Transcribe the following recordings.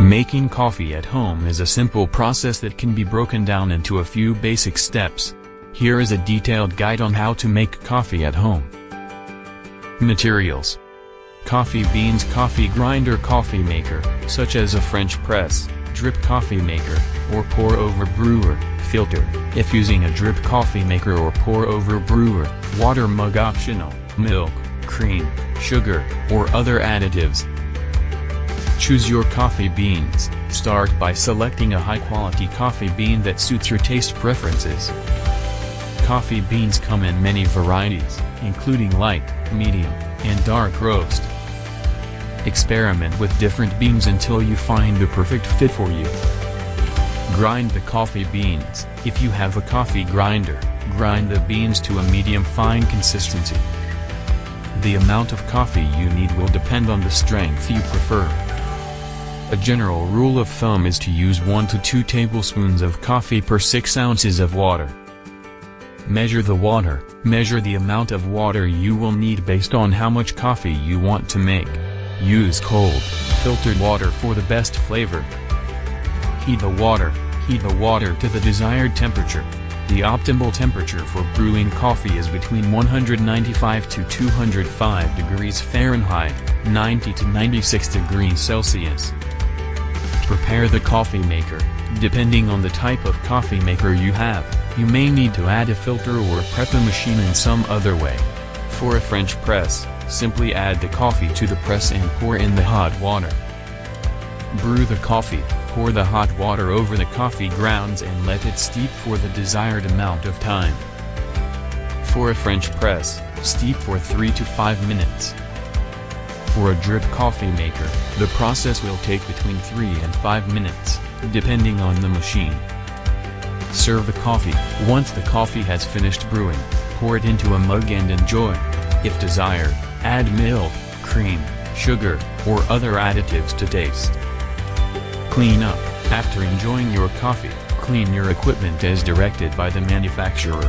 Making coffee at home is a simple process that can be broken down into a few basic steps. Here is a detailed guide on how to make coffee at home. Materials: coffee beans, coffee grinder, coffee maker, such as a French press, drip coffee maker, or pour-over brewer, filter, if using a drip coffee maker or pour-over brewer, water mug optional, milk, cream, sugar, or other additives. Choose your coffee beans. Start by selecting a high-quality coffee bean that suits your taste preferences. Coffee beans come in many varieties, including light, medium, and dark roast. Experiment with different beans until you find the perfect fit for you. Grind the coffee beans. If you have a coffee grinder, grind the beans to a medium fine consistency. The amount of coffee you need will depend on the strength you prefer. A general rule of thumb is to use 1 to 2 tablespoons of coffee per 6 ounces of water. Measure the water. Measure the amount of water you will need based on how much coffee you want to make. Use cold, filtered water for the best flavor. Heat the water. Heat the water to the desired temperature. The optimal temperature for brewing coffee is between 195 to 205 degrees Fahrenheit, 90 to 96 degrees Celsius. Prepare the coffee maker. Depending on the type of coffee maker you have, you may need to add a filter or prep the machine in some other way. For a French press, simply add the coffee to the press and pour in the hot water. Brew the coffee. Pour the hot water over the coffee grounds and let it steep for the desired amount of time. For a French press, steep for 3 to 5 minutes. For a drip coffee maker, the process will take between 3 and 5 minutes, depending on the machine. Serve the coffee. Once the coffee has finished brewing, pour it into a mug and enjoy. If desired, add milk, cream, sugar, or other additives to taste. Clean up. After enjoying your coffee, clean your equipment as directed by the manufacturer.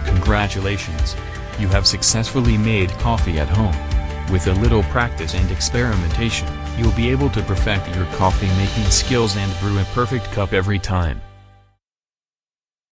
Congratulations! You have successfully made coffee at home. With a little practice and experimentation, you'll be able to perfect your coffee making skills and brew a perfect cup every time.